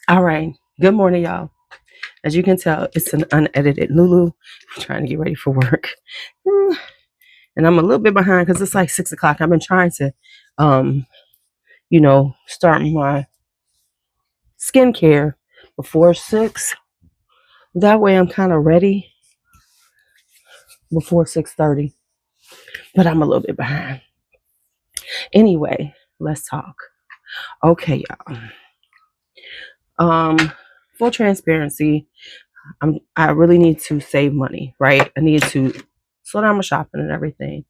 All right. Good morning, y'all. As you can tell, it's an unedited LuuLuu. I'm trying to get ready for work. And I'm a little bit behind because it's like 6 o'clock. I've been trying to, um, start my skincare before 6. That way I'm kind of ready before 6:30. But I'm a little bit behind. Anyway, let's talk. Okay, y'all. Full transparency, I really need to save money, right? I need to slow down my shopping and everything.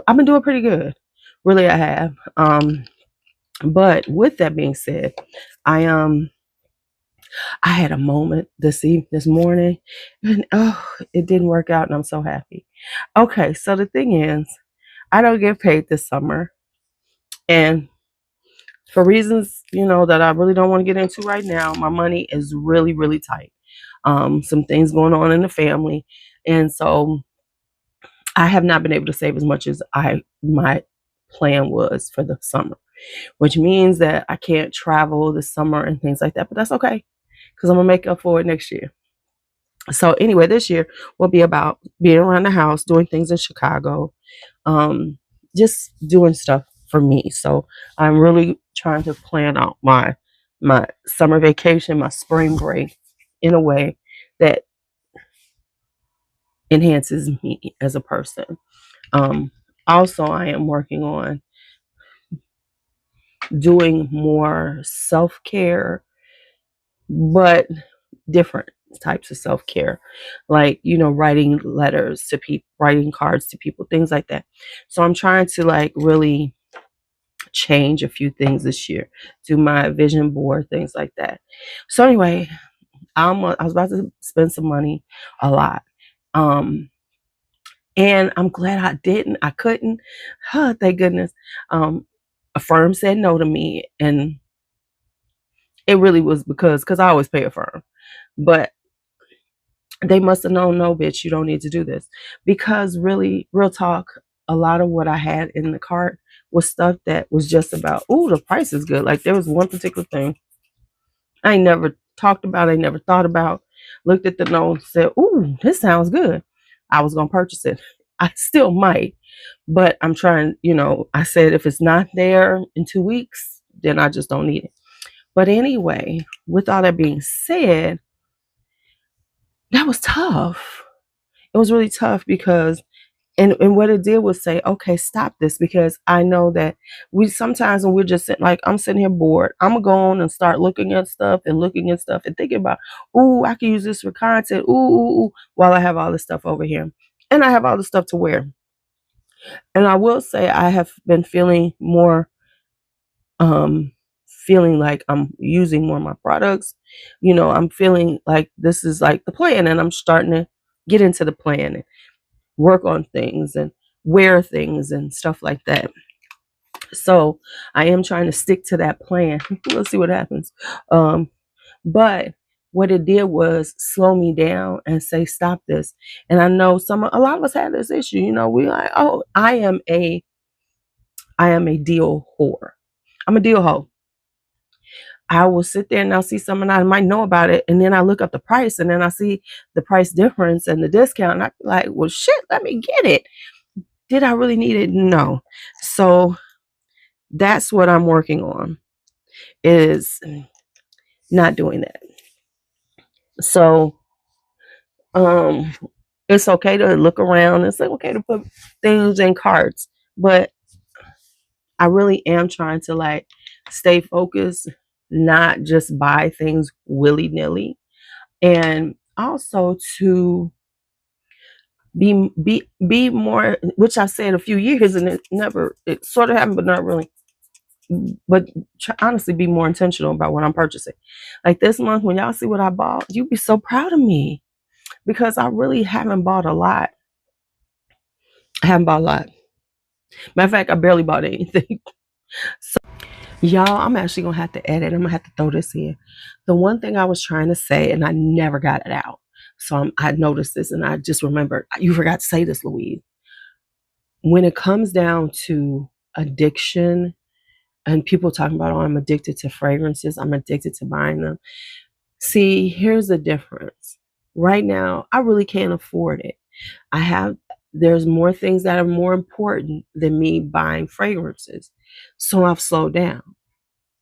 I've been doing pretty good. Really, I have. But with that being said, I I had a moment this morning, and it didn't work out, and I'm so happy. Okay, so the thing is, I don't get paid this summer, and for reasons that I really don't want to get into right now, my money is really, really tight. Some things going on in the family, and so I have not been able to save as much as my plan was for the summer, which means that I can't travel this summer and things like that. But that's okay because I'm gonna make up for it next year. So anyway, this year will be about being around the house, doing things in Chicago, just doing stuff for me. So I'm really trying to plan out my summer vacation, my spring break in a way that enhances me as a person. Um, Also, I am working on doing more self care, but different types of self care, like, writing letters to people, writing cards to people, things like that. So I'm trying to like really change a few things this year, do my vision board, things like that. So anyway, I was about to spend some money, a lot. Um, and I'm glad I didn't. I couldn't. Thank goodness. A firm said no to me, and it really was because I always pay a firm, but they must have known, no, bitch, you don't need to do this. Because really, real talk, a lot of what I had in the cart was stuff that was just about, ooh, the price is good. Like there was one particular thing I never talked about, I never thought about, looked at the note, said, ooh, this sounds good. I was going to purchase it. I still might, but I'm trying, I said if it's not there in 2 weeks, then I just don't need it. But anyway, with all that being said, that was tough. It was really tough because and what it did was say, okay, stop this, because I know that we sometimes when we're just sitting, like I'm sitting here bored, I'm gonna go on and start looking at stuff and thinking about, ooh, I can use this for content, ooh, while I have all this stuff over here. And I have all the stuff to wear. And I will say I have been um feeling like I'm using more of my products. I'm feeling like this is like the plan, and I'm starting to get into the plan and work on things and wear things and stuff like that. So I am trying to stick to that plan. We'll see what happens. But what it did was slow me down and say, stop this. And I know a lot of us had this issue. We like, oh, I am a deal whore. I'm a deal hoe. I will sit there and I'll see someone I might know about it, and then I look up the price, and then I see the price difference and the discount, and I be like, well, shit, let me get it. Did I really need it? No. So that's what I'm working on, is not doing that. So um it's okay to look around. It's like okay to put things in carts, but I really am trying to like stay focused, not just buy things willy-nilly, and also to be more, which I said a few years and it sort of happened, but not really. But honestly, be more intentional about what I'm purchasing. Like this month, when y'all see what I bought, you'd be so proud of me, because I really haven't bought a lot. I haven't bought a lot. Matter of fact, I barely bought anything. So, y'all, I'm actually gonna have to edit. I'm gonna have to throw this in. The one thing I was trying to say, and I never got it out. So I noticed this, and I just remembered. You forgot to say this, Louise. When it comes down to addiction And people talking about, oh, I'm addicted to fragrances. I'm addicted to buying them. See, here's the difference. Right now, I really can't afford it. There's more things that are more important than me buying fragrances. So I've slowed down.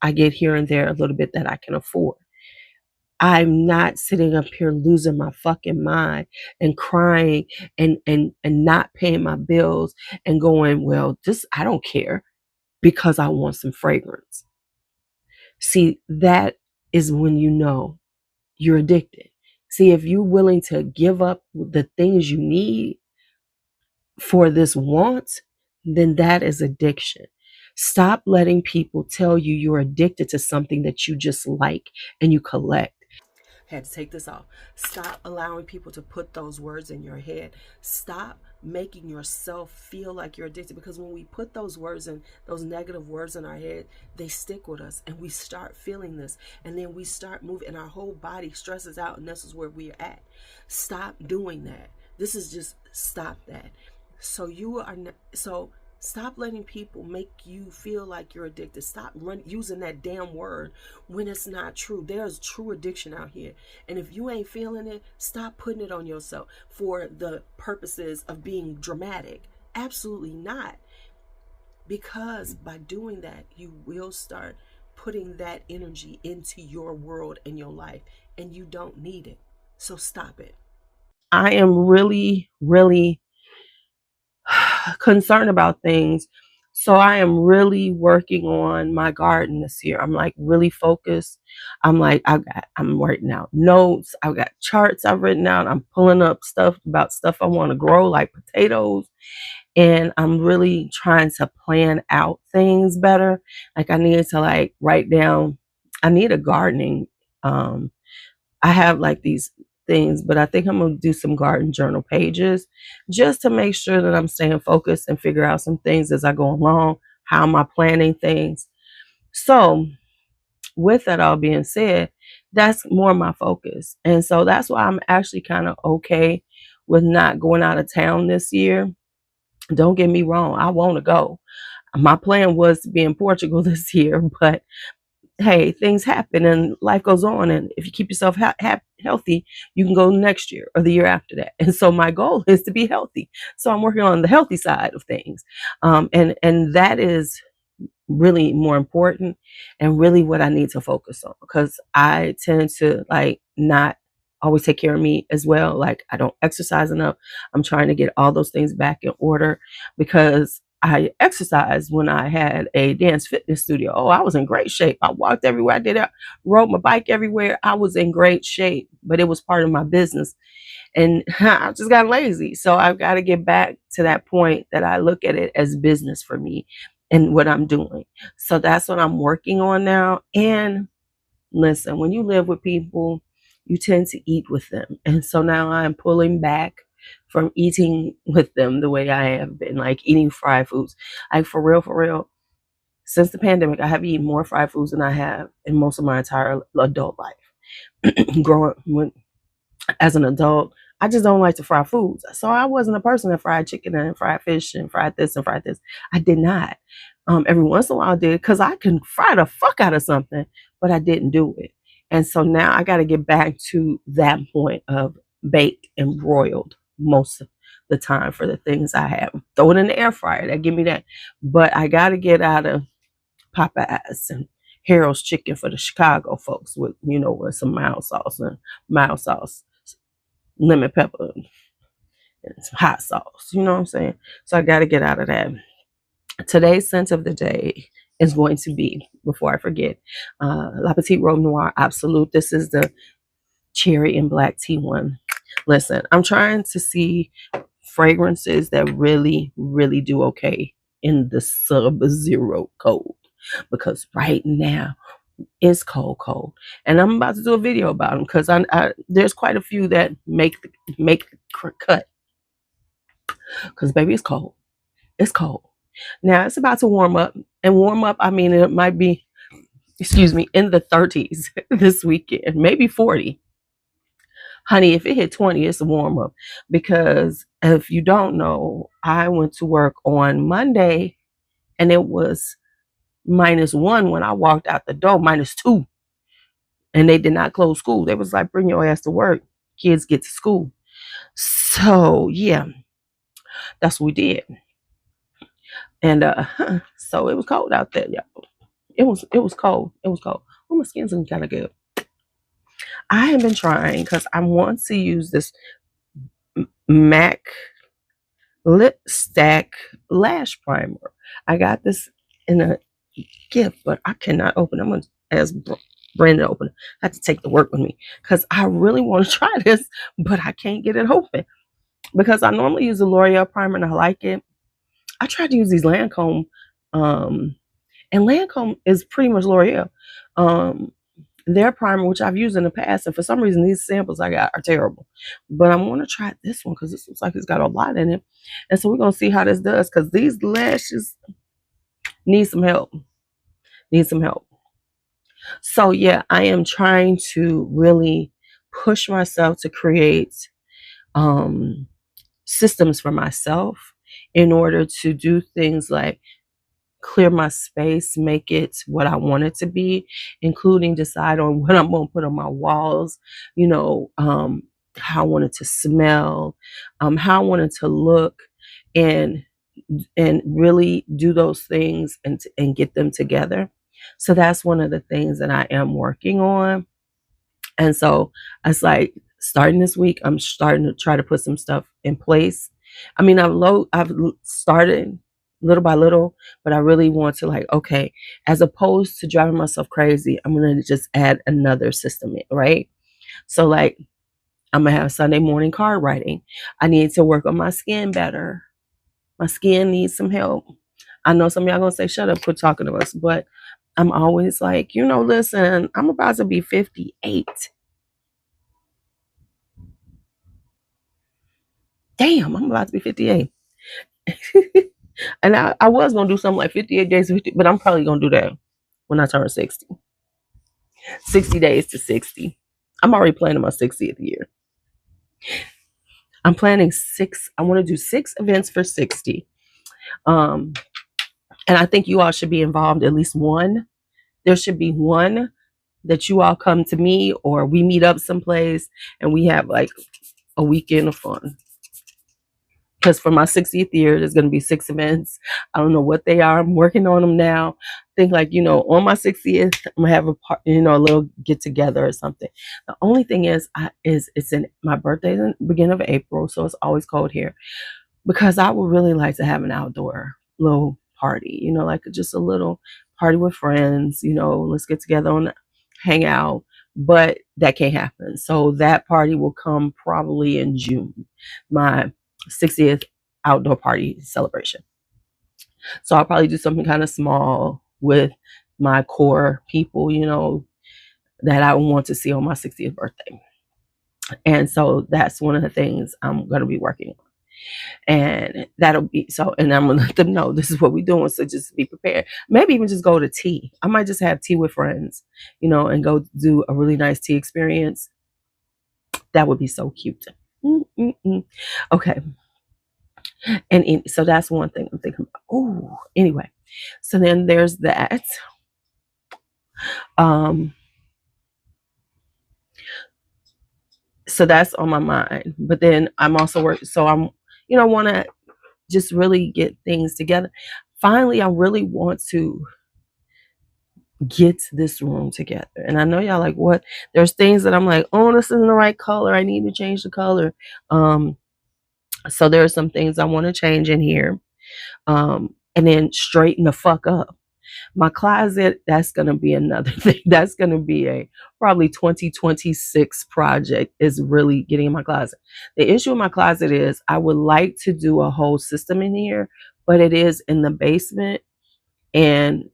I get here and there a little bit that I can afford. I'm not sitting up here losing my fucking mind and crying and not paying my bills and going, well, I don't care because I want some fragrance. See, that is when you know you're addicted. See, if you're willing to give up the things you need for this want, then that is addiction. Stop letting people tell you you're addicted to something that you just like and you collect. Had to take this off. Stop allowing people to put those words in your head. Stop making yourself feel like you're addicted, because when we put those words in, those negative words in our head, they stick with us and we start feeling this, and then we start moving and our whole body stresses out, and this is where we're at. Stop doing that. This is just stop that. Stop letting people make you feel like you're addicted. Stop using that damn word when it's not true. There's true addiction out here. And if you ain't feeling it, stop putting it on yourself for the purposes of being dramatic. Absolutely not. Because by doing that, you will start putting that energy into your world and your life, and you don't need it. So stop it. I am really, really concerned about things. So I am really working on my garden this year. I'm like really focused. I'm writing out notes. I've got charts I've written out. I'm pulling up stuff about stuff I want to grow, like potatoes. And I'm really trying to plan out things better. Like I need to write down, I need a gardening, I have like these things, but I think I'm going to do some garden journal pages just to make sure that I'm staying focused and figure out some things as I go along. How am I planning things? So with that all being said, that's more my focus. And so that's why I'm actually kind of okay with not going out of town this year. Don't get me wrong. I want to go. My plan was to be in Portugal this year, but hey, things happen and life goes on. And if you keep yourself healthy, you can go next year or the year after that. And so my goal is to be healthy. So I'm working on the healthy side of things. And that is really more important and really what I need to focus on, because I tend to not always take care of me as well. Like I don't exercise enough. I'm trying to get all those things back in order, because I exercised when I had a dance fitness studio. Oh, I was in great shape. I walked everywhere. Rode my bike everywhere. I was in great shape, but it was part of my business. And I just got lazy. So I've got to get back to that point that I look at it as business for me and what I'm doing. So that's what I'm working on now. And listen, when you live with people, you tend to eat with them. And so now I'm pulling back from eating with them the way I have been, like eating fried foods. Like for real, since the pandemic, I have eaten more fried foods than I have in most of my entire adult life. Growing as an adult, I just don't like to fry foods. So I wasn't a person that fried chicken and fried fish and fried this and fried this. I did not. Every once in a while I did, because I can fry the fuck out of something, but I didn't do it. And so now I got to get back to that point of baked and broiled most of the time for the things I have. Throw it in the air fryer, that give me that. But I got to get out of Popeyes and Harold's chicken for the Chicago folks with some mild sauce, lemon pepper, and some hot sauce. You know what I'm saying? So I got to get out of that. Today's scent of the day is going to be, before I forget, La Petite Robe Noire Absolute. This is the cherry and black tea one. Listen, I'm trying to see fragrances that really, really do okay in the sub-zero cold, because right now it's cold. And I'm about to do a video about them, because there's quite a few that make the cut, because baby, it's cold. It's cold. Now it's about to warm up, and I mean, it might be, in the 30s this weekend, maybe 40. Honey, if it hit 20, it's a warm up, because if you don't know, I went to work on Monday and it was -1 when I walked out the door, -2. And they did not close school. They was like, bring your ass to work. Kids get to school. So yeah, that's what we did. And so it was cold out there, y'all. It was cold. It was cold. Oh, my skin's looking kind of good. I have been trying because I want to use this MAC Lip Stack Lash Primer. I got this in a gift, but I cannot open it. I'm going to ask Brandon to open it. I have to take the work with me because I really want to try this, but I can't get it open because I normally use a L'Oreal primer and I like it. I tried to use these Lancome, and Lancome is pretty much L'Oreal. Their primer, which I've used in the past, and for some reason these samples I got are terrible. But I want to try this one because this looks like it's got a lot in it. And so we're going to see how this does because these lashes need some help. Need some help. So yeah, I am trying to really push myself to create systems for myself in order to do things like clear my space, make it what I want it to be, including decide on what I'm going to put on my walls, you know, how I want it to smell, how I want it to look, and really do those things and get them together. So that's one of the things that I am working on. And so it's like starting this week, I'm starting to try to put some stuff in place. I mean, I've started little by little, but I really want to like, okay, as opposed to driving myself crazy, I'm going to just add another system in, right? So like, I'm going to have Sunday morning card writing. I need to work on my skin better. My skin needs some help. I know some of y'all going to say, shut up, quit talking to us. But I'm always like, you know, listen, I'm about to be 58. Damn, I'm about to be 58. And I was going to do something like 58 days, 50, but I'm probably going to do that when I turn 60. 60 days to 60. I'm already planning my 60th year. I'm planning I want to do 6 events for 60. And I think you all should be involved, at least one. There should be one that you all come to me or we meet up someplace and we have like a weekend of fun. Because for my 60th year, there's going to be 6 events. I don't know what they are. I'm working on them now. I think like, you know, on my 60th, I'm going to have a little get together or something. The only thing is it's in my birthday in the beginning of April. So it's always cold here because I would really like to have an outdoor little party, you know, like just a little party with friends, you know, let's get together and hang out. But that can't happen. So that party will come probably in June. My 60th outdoor party celebration. So I'll probably do something kind of small with my core people, you know, that I want to see on my 60th birthday. And so that's one of the things I'm going to be working on. And that'll be so, and I'm going to let them know this is what we're doing. So just be prepared. Maybe even just go to tea. I might just have tea with friends, you know, and go do a really nice tea experience. That would be so cute. Okay. And so that's one thing I'm thinking about. Oh, anyway. So then there's that. So that's on my mind. But then I'm also working. So I'm, you know, want to just really get things together. Finally, I really want to get this room together. And I know y'all like, what? There's things that I'm like, oh, this isn't the right color. I need to change the color. So there are some things I want to change in here. And then straighten the fuck up. My closet, that's going to be another thing. That's going to be a probably 2026 project, is really getting in my closet. The issue with my closet is I would like to do a whole system in here, but it is in the basement. And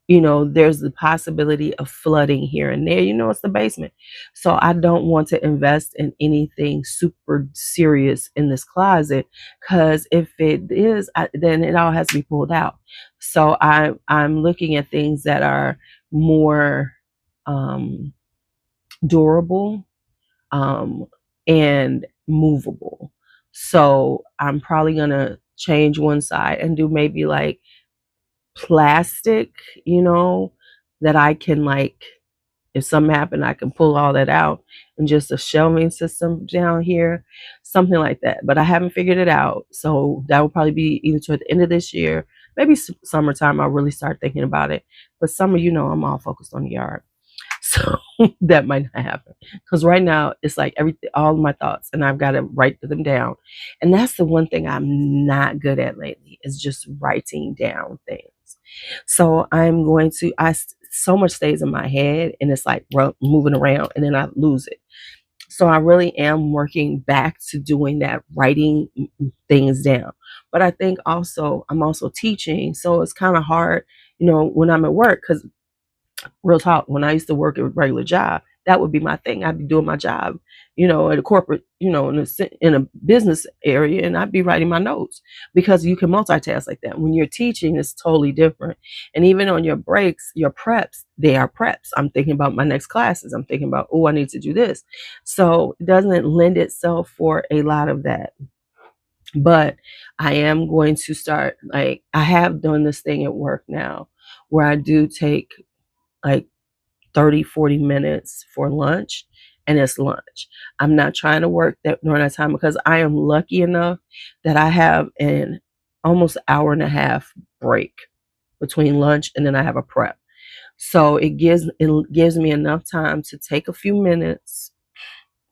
you know, there's the possibility of flooding here and there. You know, it's the basement. So I don't want to invest in anything super serious in this closet, because if it is, then it all has to be pulled out. So I'm looking at things that are more durable and movable. So I'm probably going to change one side and do maybe like plastic, that I can, like, if something happened, I can pull all that out, and just a shelving system down here, something like that. But I haven't figured it out. So that will probably be either toward the end of this year, maybe summertime. I'll really start thinking about it. But summer, I'm all focused on the yard. So that might not happen, because right now it's like everything, all of my thoughts, and I've got to write them down. And that's the one thing I'm not good at lately, is just writing down things. So I'm going to, so much stays in my head, and it's like moving around, and then I lose it. So I really am working back to doing that, writing things down. But I think also I'm also teaching, so it's kind of hard, when I'm at work, because real talk, when I used to work a regular job, that would be my thing. I'd be doing my job, at a corporate, in a business area, and I'd be writing my notes, because you can multitask like that. When you're teaching, it's totally different. And even on your breaks, your preps, they are preps. I'm thinking about my next classes. I'm thinking about, oh, I need to do this. So it doesn't lend itself for a lot of that. But I am going to start, like, I have done this thing at work now, where I do take like 30-40 minutes for lunch, and it's lunch. I'm not trying to work that during that time, because I am lucky enough that I have an almost hour and a half break between lunch, and then I have a prep. So it gives me enough time to take a few minutes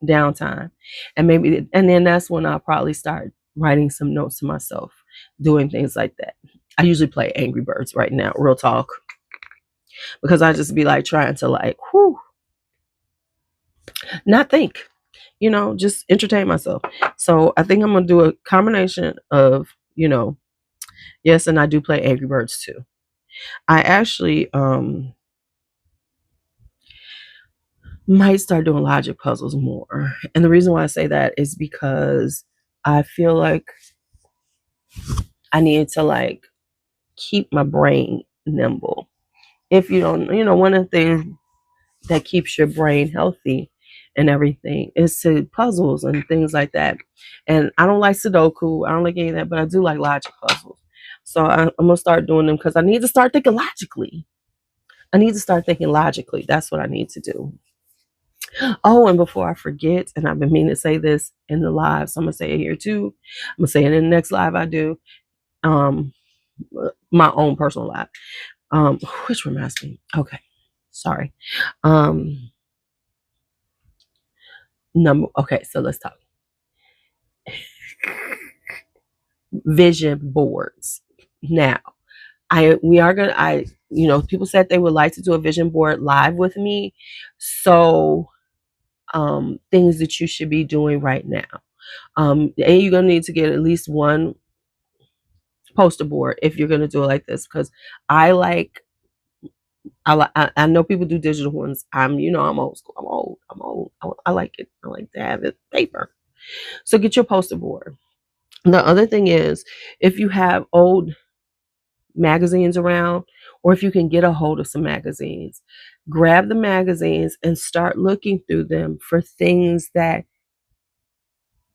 downtime, and then that's when I'll probably start writing some notes to myself, doing things like that. I usually play Angry Birds right now, real talk, because I just be like trying to, like, not think, just entertain myself. So I think I'm gonna do a combination of, yes, and I do play Angry Birds too. I actually might start doing logic puzzles more. And the reason why I say that is because I feel like I need to, like, keep my brain nimble. If you don't, one of the things that keeps your brain healthy and everything is to puzzles and things like that. And I don't like Sudoku. I don't like any of that, but I do like logic puzzles. So I'm gonna start doing them, because I need to start thinking logically. That's what I need to do. Oh, and before I forget, and I've been meaning to say this in the live, so I'm gonna say it here too. I'm gonna say it in the next live I do. Um, my own personal live. Which reminds me. Okay, sorry. Okay, so let's talk vision boards. Now, people said they would like to do a vision board live with me. So things that you should be doing right now. And you're gonna need to get at least one poster board if you're gonna do it like this, because I know people do digital ones. I'm old school. I'm old. I like it. I like to have it paper. So get your poster board. The other thing is, if you have old magazines around, or if you can get a hold of some magazines, grab the magazines and start looking through them for things that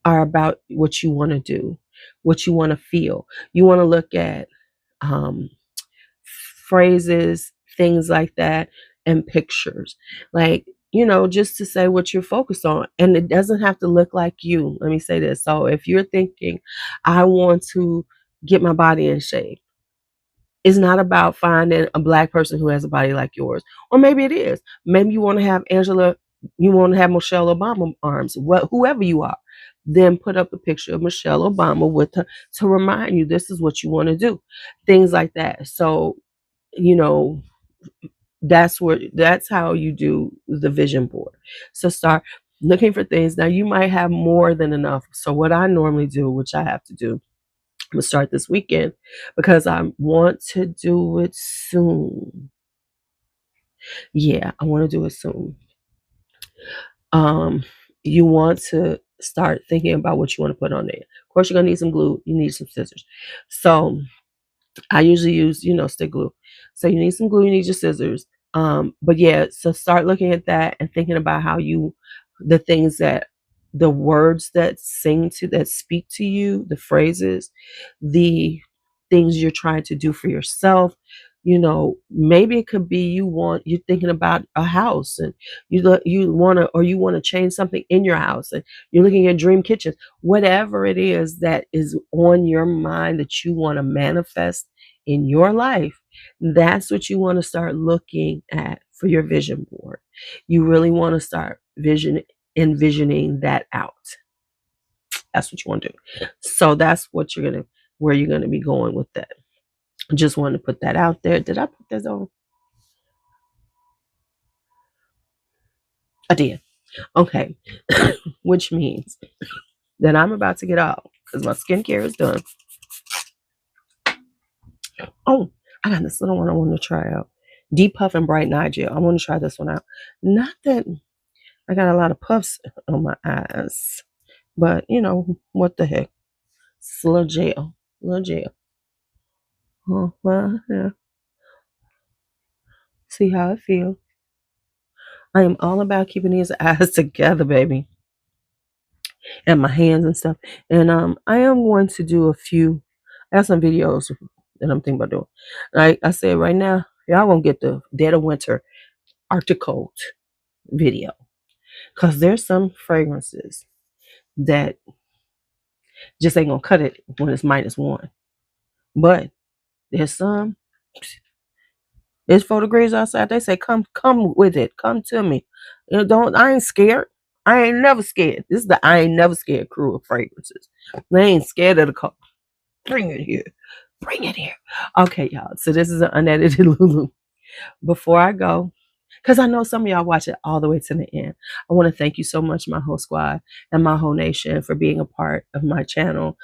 are about what you want to do, what you want to feel. You want to look at phrases, things like that, and pictures, like, just to say what you're focused on. And it doesn't have to look like you. Let me say this. So if you're thinking, I want to get my body in shape, it's not about finding a Black person who has a body like yours. Or maybe it is. Maybe you want to have Michelle Obama arms, whoever you are. Then put up a picture of Michelle Obama with her to remind you this is what you want to do. Things like that. So, that's how you do the vision board. So start looking for things. Now you might have more than enough. So what I normally do, which I have to do, I'm gonna start this weekend, because I want to do it soon. Yeah, I want to do it soon. You want to start thinking about what you want to put on there. Of course, you're gonna need some glue. You need some scissors. So I usually use, stick glue. So you need some glue. You need your scissors. But yeah, so start looking at that and thinking about the things the words that speak to you, the phrases, the things you're trying to do for yourself. Maybe it could be you're thinking about a house, and you want to change something in your house, and you're looking at dream kitchens. Whatever it is that is on your mind that you want to manifest in your life, that's what you want to start looking at for your vision board. You really want to start envisioning that out. That's what you want to do. So that's where you're gonna be going with that. Just wanted to put that out there. Did I put that on? I did. Okay. Which means that I'm about to get out because my skincare is done. Oh, I got this little one I want to try out. Deep Puff and Bright Eye Gel. I want to try this one out. Not that I got a lot of puffs on my eyes, but what the heck? It's a little gel. Little gel. Oh, well, yeah. See how it feels. I am all about keeping these eyes together, baby. And my hands and stuff. And I am going to do I have some videos that I'm thinking about doing. Like I said, right now, y'all gonna get the Dead of Winter Arctic Cold video. Because there's some fragrances that just ain't gonna cut it when it's -1. But there's some, it's 4 degrees outside. They say, come with it. Come to me. I ain't scared. I ain't never scared. This is the I ain't never scared crew of fragrances. They ain't scared of the cold. Bring it here. Bring it here. Okay, y'all. So this is an unedited LuuLuu. Before I go, because I know some of y'all watch it all the way to the end, I want to thank you so much, my whole squad and my whole nation, for being a part of my channel.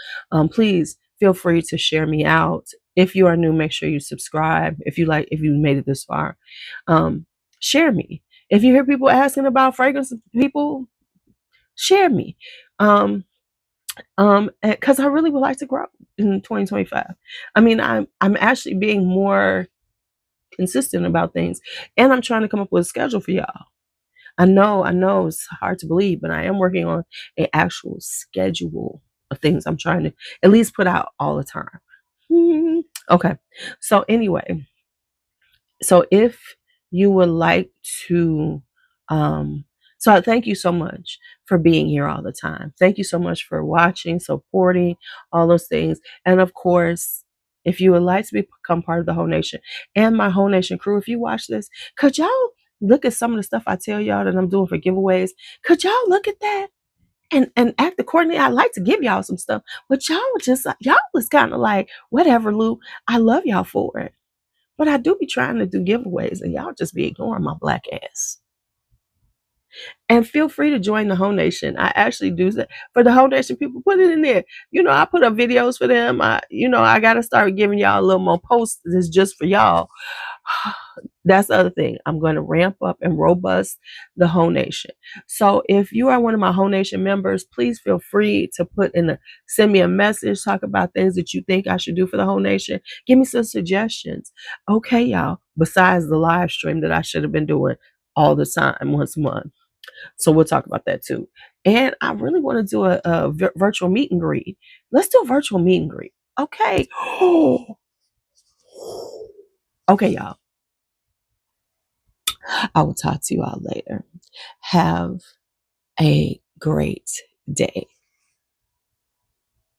Please feel free to share me out. If you are new, make sure you subscribe. If you made it this far, share me. If you hear people asking about fragrances, people share me. Because I really would like to grow in 2025. I mean, I'm actually being more consistent about things, and I'm trying to come up with a schedule for y'all. I know it's hard to believe, but I am working on an actual schedule of things I'm trying to at least put out all the time. Okay. So anyway, if you would like to so I thank you so much for being here all the time. Thank you so much for watching, supporting, all those things. And of course, if you would like to become part of the Whole Nation and my Whole Nation crew, if you watch this, could y'all look at some of the stuff I tell y'all that I'm doing for giveaways? Could y'all look at that and act accordingly? I like to give y'all some stuff, but y'all was kind of like, whatever, Lou. I love y'all for it. But I do be trying to do giveaways, and y'all just be ignoring my black ass. And feel free to join the Whole Nation. I actually do that for the Whole Nation people. Put it in there. I put up videos for them. I got to start giving y'all a little more posts. This is just for y'all. That's the other thing. I'm going to ramp up and robust the Whole Nation. So if you are one of my Whole Nation members, please feel free to send me a message, talk about things that you think I should do for the Whole Nation. Give me some suggestions. Okay, y'all, besides the live stream that I should have been doing all the time, once a month. So we'll talk about that too. And I really want to do a virtual meet and greet. Let's do a virtual meet and greet. Okay. Okay, y'all. I will talk to you all later. Have a great day.